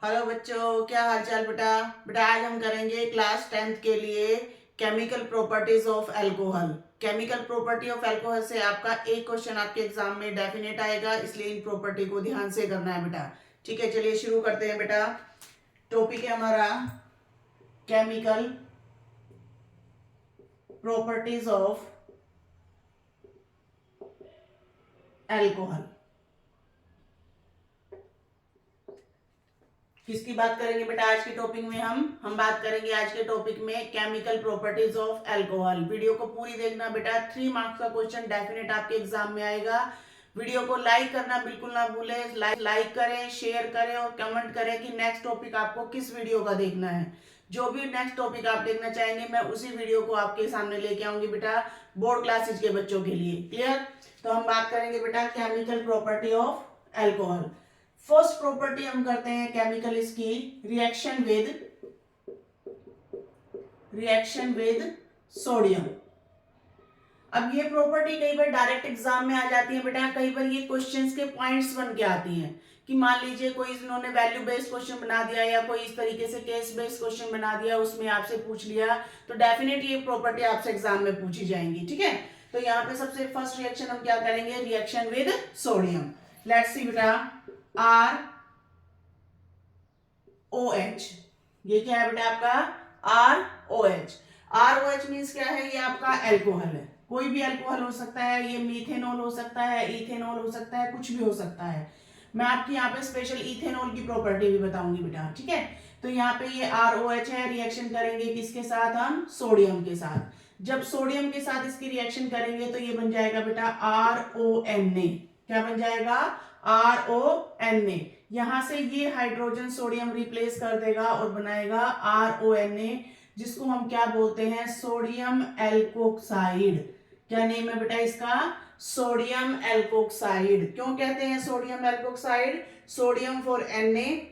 Hello बच्चों, क्या हाल चाल बेटा। बेटा आज हम करेंगे क्लास 10th के लिए chemical properties of alcohol. Chemical property of alcohol से आपका एक क्वेश्चन आपके एग्जाम में डेफिनेट आएगा, इसलिए इन प्रॉपर्टी को ध्यान से करना है बेटा। ठीक है, चलिए शुरू करते हैं बेटा। टॉपिक है हमारा केमिकल प्रॉपर्टीज ऑफ अल्कोहल। किसकी बात करेंगे बेटा आज के टॉपिक में? हम बात करेंगे आज के टॉपिक में chemical properties of alcohol. Video को पूरी देखना बेटा, 3 मार्क्स का क्वेश्चन डेफिनेट आपके एग्जाम में आएगा। वीडियो को लाइक करना बिल्कुल ना भूलें। लाइक करें, शेयर करें और कमेंट करें कि नेक्स्ट टॉपिक आपको किस वीडियो का देखना है। जो भी नेक्स्ट टॉपिक आप देखना चाहेंगे मैं उसी वीडियो को आपके सामने लेके आऊंगी बेटा, बोर्ड क्लासेज के बच्चों के लिए। क्लियर? तो हम बात करेंगे बेटा chemical property of alcohol. First property हम करते हैं केमिकल इसकी रिएक्शन विद सोडियम। अब ये प्रॉपर्टी कई बार डायरेक्ट एग्जाम में आ जाती है बेटा, कई बार ये क्वेश्चंस के पॉइंट्स बन के आती हैं कि मान लीजिए कोई इन्होंने वैल्यू बेस्ड क्वेश्चन बना दिया या कोई इस तरीके से केस बेस्ड क्वेश्चन बना दिया, उसमें आपसे पूछ लिया, तो डेफिनेट ये प्रॉपर्टी आपसे एग्जाम में पूछी जाएंगी। ठीक है, तो यहाँ पे सबसे फर्स्ट रिएक्शन हम क्या करेंगे? Reaction with sodium. Let's see बेटा, आर ओ एच। ये क्या है बेटा आपका? R O H. R O H means क्या है? ये आपका एल्कोहल है। कोई भी एल्कोहल हो सकता है, ये मीथेनॉल हो सकता है, इथेनॉल हो सकता है, कुछ भी हो सकता है। मैं आपकी यहाँ पे स्पेशल इथेनॉल की प्रॉपर्टी भी बताऊंगी बेटा। ठीक है, तो यहाँ पे ये आर ओ एच है, रिएक्शन करेंगे किसके साथ? हम सोडियम के साथ। जब सोडियम के साथ इसकी रिएक्शन करेंगे तो ये बन जाएगा बेटा आर ओ एन ए। क्या बन जाएगा? R O N A. यहां से ये हाइड्रोजन सोडियम रिप्लेस कर देगा और बनाएगा आर ओ एन ए, जिसको हम क्या बोलते हैं? Sodium alkoxide. क्या नेम है बेटा इसका? Sodium alkoxide. क्यों कहते हैं sodium alkoxide? Sodium for N A,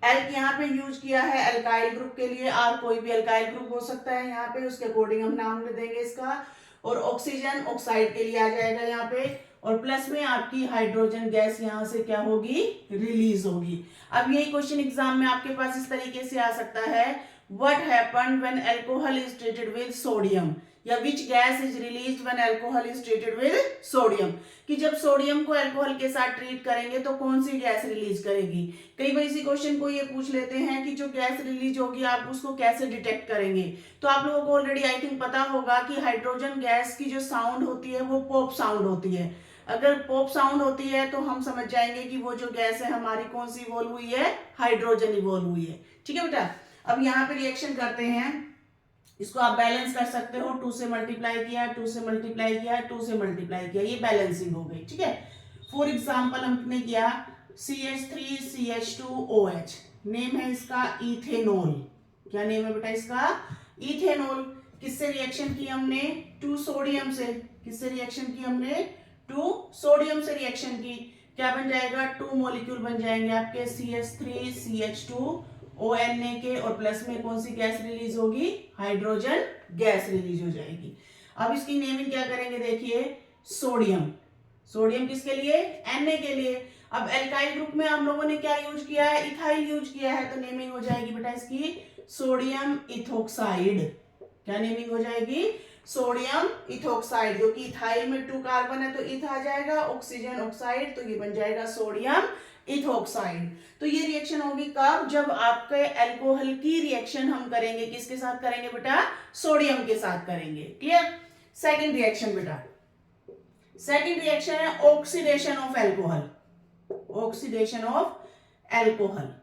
alk यहाँ पे यूज किया है अल्काइल ग्रुप के लिए। आर कोई भी अल्काइल ग्रुप हो सकता है यहाँ पे, उसके अकॉर्डिंग हम नाम देंगे इसका। और ऑक्सीजन ऑक्साइड के लिए आ जाएगा यहाँ पे, और प्लस में आपकी हाइड्रोजन गैस यहाँ से क्या होगी? रिलीज होगी। अब यही क्वेश्चन एग्जाम में आपके पास इस तरीके से आ सकता है, what happened when alcohol is treated with sodium, या which gas is released when alcohol is treated with sodium. कि जब सोडियम को अल्कोहल के साथ ट्रीट करेंगे तो कौन सी गैस रिलीज करेगी। कई बार इसी क्वेश्चन को ये पूछ लेते हैं कि जो गैस रिलीज होगी आप उसको कैसे डिटेक्ट करेंगे। तो आप लोगों को ऑलरेडी आई थिंक पता होगा कि हाइड्रोजन गैस की जो साउंड होती है वो पॉप साउंड होती है। अगर पॉप साउंड होती है तो हम समझ जाएंगे कि वो जो गैस है हमारी कौन सी इवॉल्व हुई है? हाइड्रोजन इवॉल्व हुई है। ठीक है बेटा, अब यहाँ पे रिएक्शन करते हैं, इसको आप बैलेंस कर सकते हो। 2 से मल्टीप्लाई किया, 2 से मल्टीप्लाई किया, 2 से मल्टीप्लाई किया, ये बैलेंसिंग हो गई। ठीक है, फॉर एग्जाम्पल हमने किया CH3CH2OH, नेम है इसका इथेनॉल। क्या नेम है बेटा इसका? इथेनॉल। किससे रिएक्शन की हमने? 2 सोडियम से। किससे रिएक्शन की हमने? 2 सोडियम से रिएक्शन की। क्या बन जाएगा? 2 मॉलिक्यूल बन जाएंगे आपके CH3CH2ONA के, और प्लस में कौन सी गैस रिलीज होगी? हाइड्रोजन गैस रिलीज हो जाएगी। अब इसकी नेमिंग क्या करेंगे? देखिए, सोडियम। सोडियम किसके लिए? Na के लिए। अब एल्काइल ग्रुप में हम लोगों ने क्या यूज किया है? इथाइल यूज किया है, तो नेमिंग हो जाएगी बेटा इसकी सोडियम इथोक्साइड। क्या नेमिंग हो जाएगी? सोडियम इथोक्साइड, क्योंकि इथाइल में 2 कार्बन है तो इथ आ जाएगा, ऑक्सीजन ऑक्साइड, तो ये बन जाएगा सोडियम इथोक्साइड। तो ये रिएक्शन होगी कब? जब आपके अल्कोहल की रिएक्शन हम करेंगे किसके साथ करेंगे बेटा? सोडियम के साथ करेंगे। क्लियर? सेकंड रिएक्शन बेटा, सेकंड रिएक्शन है oxidation of alcohol. Oxidation of alcohol,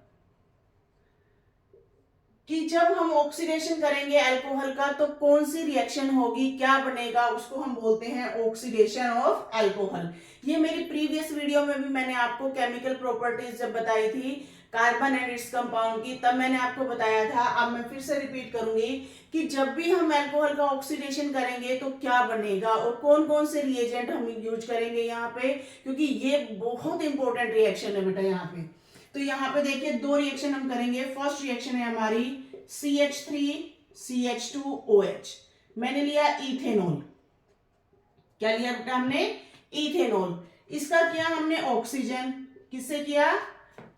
कि जब हम ऑक्सीडेशन करेंगे अल्कोहल का तो कौन सी रिएक्शन होगी, क्या बनेगा, उसको हम बोलते हैं ऑक्सीडेशन ऑफ अल्कोहल। ये मेरी प्रीवियस वीडियो में भी मैंने आपको केमिकल प्रॉपर्टीज जब बताई थी कार्बन एंड इट्स कंपाउंड की, तब मैंने आपको बताया था। अब मैं फिर से रिपीट करूंगी कि जब भी हम अल्कोहल का ऑक्सीडेशन करेंगे तो क्या बनेगा और कौन कौन से रिएजेंट हम यूज करेंगे यहाँ पे, क्योंकि ये बहुत इंपॉर्टेंट रिएक्शन है बेटा यहाँ पे। तो यहाँ पे देखिए 2 रिएक्शन हम करेंगे। फर्स्ट रिएक्शन है हमारी CH3CH2OH। मैंने लिया इथेनॉल। क्या लिया बेटा हमने? इथेनॉल। इसका किया हमने ऑक्सीजन। किससे किया?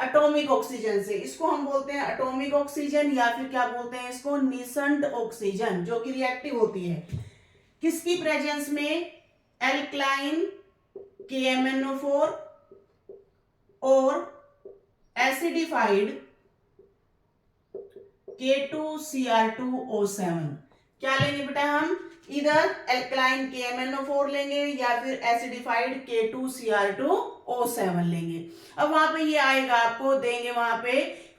एटॉमिक ऑक्सीजन से। इसको हम बोलते हैं एटॉमिक ऑक्सीजन या फिर क्या बोलते हैं इसको, निसंट ऑक्सीजन, जो कि रिएक्टिव होती है किसकी प्रेजेंस में, एल्कलाइन KMnO4 और एसिडिफाइड K2Cr2O7। क्या लेंगे बेटा हम, इधर एल्कलाइन KMnO4 लेंगे या फिर एसिडिफाइड K2Cr2O7 लेंगे। अब वहां पे ये आएगा, आपको देंगे वहां पे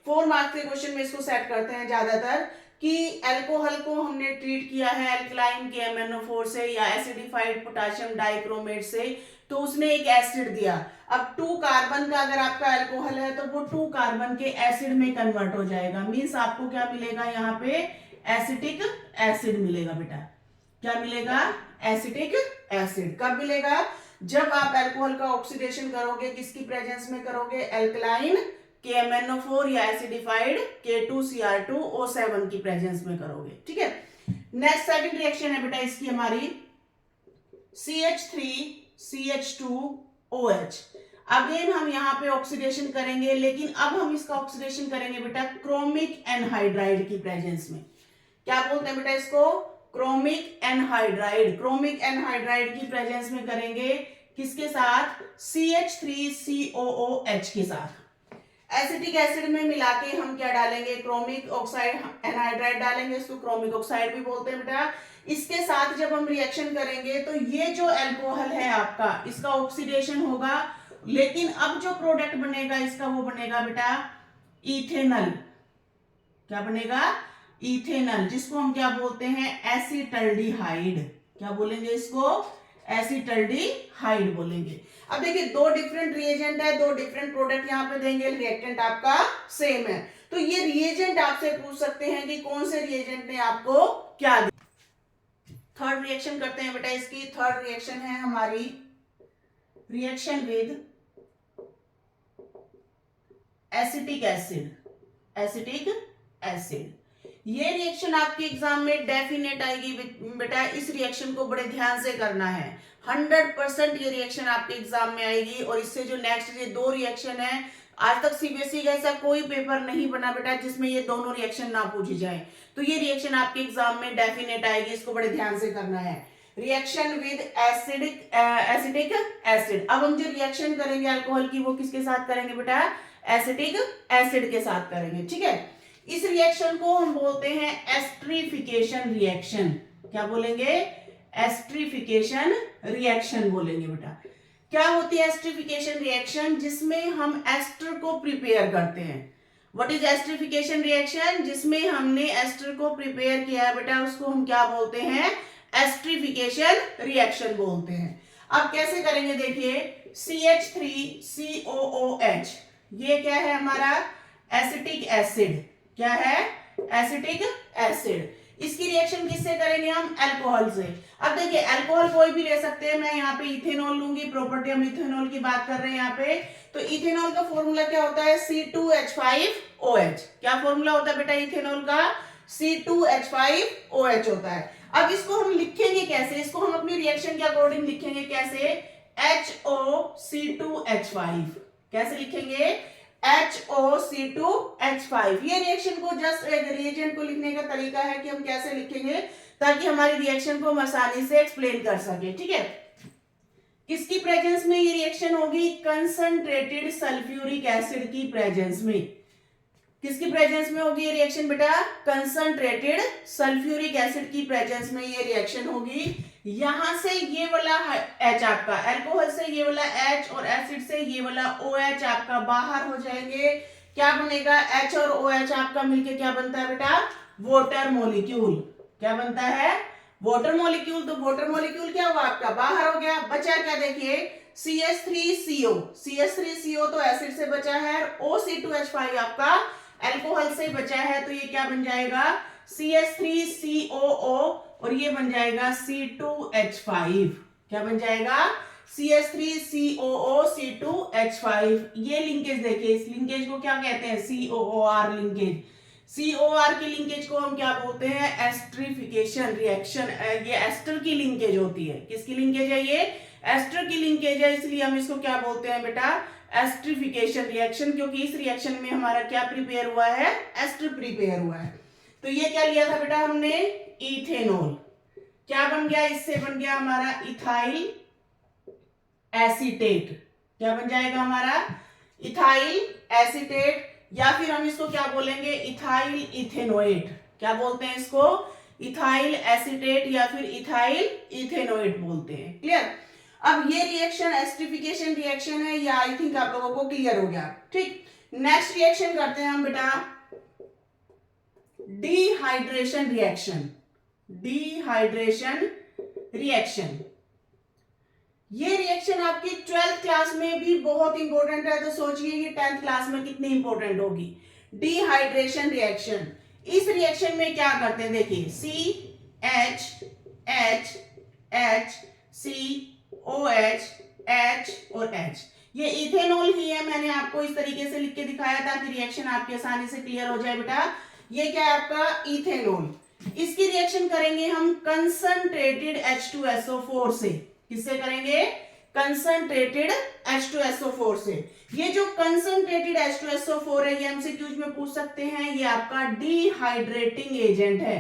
4 मार्क्स के क्वेश्चन में इसको सेट करते हैं ज्यादातर कि अल्कोहल को हमने ट्रीट किया है एल्कलाइन KMnO4 से या एसिडिफाइड पोटेशियम डाइक्रोमेट से, तो उसने एक एसिड दिया। अब 2 कार्बन का अगर आपका अल्कोहल है तो वो 2 कार्बन के एसिड में कन्वर्ट हो जाएगा। मींस आपको क्या मिलेगा यहाँ पे, एसिटिक एसिड मिलेगा बेटा। क्या मिलेगा, एसिटिक एसिड। कब मिलेगा, जब आप अल्कोहल का ऑक्सीडेशन करोगे, किसकी प्रेजेंस में करोगे, एल्कलाइन KMnO4 या एसिडिफाइड K2Cr2O7 की प्रेजेंस में करोगे। ठीक है, नेक्स्ट सेकंड रिएक्शन है बेटा इसकी हमारी CH3CH2OH। अगेन हम यहाँ पे ऑक्सीडेशन करेंगे, लेकिन अब हम इसका ऑक्सीडेशन करेंगे बेटा क्रोमिक एनहाइड्राइड की प्रेजेंस में। क्या बोलते हैं बेटा इसको, क्रोमिक एनहाइड्राइड। क्रोमिक एनहाइड्राइड की प्रेजेंस में करेंगे किसके साथ, CH3COOH के साथ। एसिटिक एसिड में मिला के हम क्या डालेंगे, क्रोमिक ऑक्साइड एनहाइड्राइड डालेंगे, इसको क्रोमिक ऑक्साइड भी बोलते हैं बेटा। इसके साथ जब हम रिएक्शन करेंगे तो ये जो अल्कोहल है आपका, इसका ऑक्सीडेशन होगा, लेकिन अब जो प्रोडक्ट बनेगा इसका वो बनेगा बेटा इथेनल। क्या बनेगा, इथेनल, जिसको हम क्या बोलते हैं, एसिटल्डिहाइड। क्या बोलेंगे इसको, एसिटल्डिहाइड बोलेंगे। अब देखिए 2 डिफरेंट रिएजेंट है, 2 डिफरेंट प्रोडक्ट यहाँ पे देंगे, रिएक्टेंट आपका सेम है, तो ये रिएजेंट आपसे पूछ सकते हैं कि कौन से रिएजेंट ने आपको क्या दिया। थर्ड रिएक्शन करते हैं बेटा इसकी। थर्ड रिएक्शन है हमारी reaction with acetic acid. Acetic acid, ये रिएक्शन आपके एग्जाम में डेफिनेट आएगी बेटा। इस रिएक्शन को बड़े ध्यान से करना है, 100% ये रिएक्शन आपके एग्जाम में आएगी। और इससे जो नेक्स्ट ये 2 रिएक्शन है, आज तक सीबीएसई का ऐसा कोई पेपर नहीं बना बेटा जिसमें ये दोनों रिएक्शन ना पूछी जाए, तो ये रिएक्शन आपके एग्जाम में डेफिनेट आएगी, इसको बड़े ध्यान से करना है। Reaction with acetic acid. अब हम जो रिएक्शन करेंगे अल्कोहल की, वो किसके साथ करेंगे बेटा, एसिटिक एसिड के साथ करेंगे। ठीक है, इस रिएक्शन को हम बोलते हैं एस्ट्रिफिकेशन रिएक्शन। क्या बोलेंगे, एस्ट्रिफिकेशन रिएक्शन बोलेंगे बेटा। क्या होती है एस्ट्रिफिकेशन रिएक्शन, जिसमें हम एस्टर को प्रिपेयर करते हैं। व्हाट इज एस्ट्रिफिकेशन रिएक्शन, जिसमें हमने एस्टर को प्रिपेयर किया है बेटा, उसको हम क्या बोलते हैं, एस्ट्रिफिकेशन रिएक्शन बोलते हैं। अब कैसे करेंगे, देखिए CH3COOH, ये क्या है हमारा, एसिटिक एसिड। क्या है, एसिटिक एसिड। इसकी रिएक्शन किससे करेंगे हम, अल्कोहल से। अब देखिए अल्कोहल कोई भी ले सकते हैं, मैं यहाँ पे इथेनॉल लूंगी, प्रॉपर्टी हम इथेनॉल की बात कर रहे हैं यहाँ पे। तो इथेनॉल का फॉर्मूला क्या होता है, C2H5OH। क्या फॉर्मूला होता है बेटा इथेनॉल का, C2H5OH होता है। अब इसको हम लिखेंगे कैसे, इसको हम अपनी रिएक्शन के अकॉर्डिंग लिखेंगे कैसे, HOC2H5। कैसे लिखेंगे, HOC2H5। ये रिएक्शन को जस्ट एक रिएजेंट को लिखने का तरीका है कि हम कैसे लिखेंगे, ताकि हमारी रिएक्शन को हम आसानी से एक्सप्लेन कर सके। ठीक है, किसकी प्रेजेंस में ये रिएक्शन होगी, कंसंट्रेटेड सल्फ्यूरिक एसिड की प्रेजेंस में। किसकी प्रेजेंस में होगी ये रिएक्शन बेटा, कंसंट्रेटेड सल्फ्यूरिक एसिड की प्रेजेंस में ये रिएक्शन होगी। यहां से ये वाला H आपका, अल्कोहल से ये वाला H और एसिड से ये वाला OH आपका बाहर हो जाएंगे। क्या बनेगा, H और OH आपका मिलके क्या बनता है बेटा, वाटर मॉलिक्यूल। क्या बनता है, वाटर मॉलिक्यूल। तो वाटर मॉलिक्यूल क्या हुआ आपका, बाहर हो गया। बचा क्या, देखिए CH3CO। CH3CO तो एसिड से बचा है, OC2H5 आपका अल्कोहल से बचा है, तो ये क्या बन जाएगा, CH3COO और ये बन जाएगा C2H5। क्या बन जाएगा, CH3COO C2H5। ये लिंकेज देखिए, इस लिंकेज को क्या कहते हैं, COOR लिंकेज। COR की लिंकेज को हम क्या बोलते हैं, एस्ट्रिफिकेशन रिएक्शन। ये एस्टर की लिंकेज होती है। किसकी लिंकेज है, ये एस्टर की लिंकेज है, इसलिए हम इसको क्या बोलते हैं बेटा, एस्टरिफिकेशन रिएक्शन, क्योंकि इस रिएक्शन में हमारा क्या प्रिपेयर हुआ है, एस्टर प्रिपेयर हुआ है। तो ये क्या लिया था बेटा हमने, इथेनॉल। क्या बन गया, इससे बन गया हमारा इथाइल एसीटेट। क्या बन जाएगा हमारा, इथाइल एसीटेट, या फिर हम इसको क्या बोलेंगे, इथाइल इथेनोएट। क्या बोलते हैं इसको, इथाइल एसीटेट या फिर इथाइल इथेनोएट बोलते हैं। क्लियर। अब ये रिएक्शन एस्टरिफिकेशन रिएक्शन है, या आई थिंक आप लोगों को क्लियर हो गया। ठीक, नेक्स्ट रिएक्शन करते हैं हम बेटा, डिहाइड्रेशन रिएक्शन। डिहाइड्रेशन रिएक्शन, ये रिएक्शन आपकी 12th क्लास में भी बहुत इंपॉर्टेंट है, तो सोचिए ये 10th क्लास में कितनी इंपॉर्टेंट होगी। डिहाइड्रेशन रिएक्शन, इस रिएक्शन में क्या करते हैं, देखिए CH COH H और H, ये इथेनॉल ही है। मैंने आपको इस तरीके से लिख के दिखाया ताकि रिएक्शन आपकी आसानी से क्लियर हो जाए बेटा। ये क्या है आपका, इथेनॉल। इसकी रिएक्शन करेंगे हम कंसंट्रेटेड H2SO4 से। किससे करेंगे, कंसंट्रेटेड H2SO4 से। ये जो कंसंट्रेटेड H2SO4 है, ये एमसीक्यूज में पूछ सकते हैं, ये आपका डिहाइड्रेटिंग एजेंट है।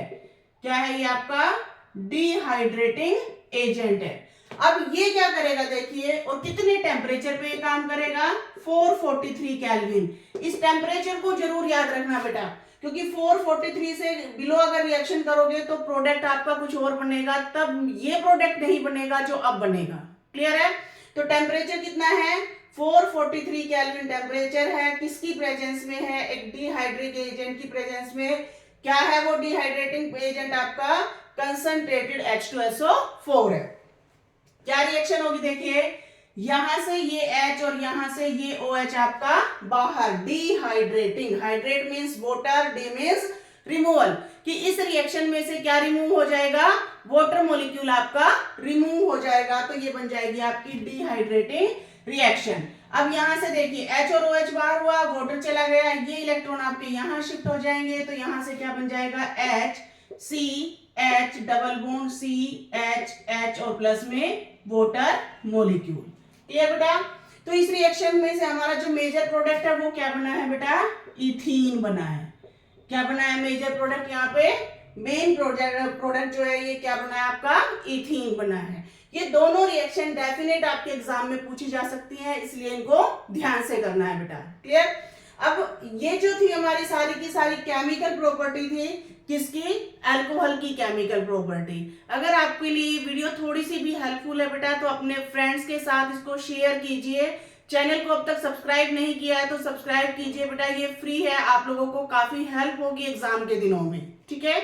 क्या है ये आपका, डिहाइड्रेटिंग एजेंट है। अब ये क्या करेगा देखिए, और कितने टेम्परेचर पे काम करेगा, 443 केल्विन। इस टेम्परेचर को जरूर याद रखना बेटा, क्योंकि 443 से बिलो अगर रिएक्शन करोगे तो प्रोडक्ट आपका कुछ और बनेगा, तब ये प्रोडक्ट नहीं बनेगा जो अब बनेगा। क्लियर है। तो टेम्परेचर कितना है, 443 केल्विन टेम्परेचर है। किसकी प्रेजेंस में है, एक डिहाइड्रेटिंग एजेंट की प्रेजेंस में। क्या है वो डिहाइड्रेटिंग एजेंट आपका, कंसंट्रेटेड H2SO4 है। क्या रिएक्शन होगी देखिए, यहां से ये H और यहां से ये OH आपका बाहर, dehydrating. Hydrate means water, D means removal, कि इस रिएक्शन में से क्या रिमूव हो जाएगा, वाटर मॉलिक्यूल आपका रिमूव हो जाएगा। तो ये बन जाएगी आपकी डिहाइड्रेटिंग रिएक्शन। अब यहां से देखिए H और OH बाहर हुआ, वाटर चला गया, ये इलेक्ट्रॉन आपके यहां शिफ्ट हो जाएंगे। तो यहां से क्या बन जाएगा, HCH डबल बॉन्ड CH और प्लस में वाटर मॉलिक्यूल। क्लियर बेटा। तो इस रिएक्शन में से हमारा जो मेजर प्रोडक्ट है वो क्या बना है बेटा, इथीन बना है। क्या बना है मेजर प्रोडक्ट, यहाँ पे मेन प्रोडक्ट जो है ये क्या बना है आपका, इथीन बना है। ये दोनों रिएक्शन डेफिनेट आपके एग्जाम में पूछी जा सकती है, इसलिए इनको ध्यान से करना है बेटा। क्लियर। अब ये जो थी हमारी सारी की सारी केमिकल प्रॉपर्टी थी, किसकी, अल्कोहल की केमिकल प्रॉपर्टी। अगर आपके लिए वीडियो थोड़ी सी भी हेल्पफुल है बेटा, तो अपने फ्रेंड्स के साथ इसको शेयर कीजिए। चैनल को अब तक सब्सक्राइब नहीं किया है तो सब्सक्राइब कीजिए बेटा, ये फ्री है, आप लोगों को काफी हेल्प होगी एग्जाम के दिनों में। ठीक है।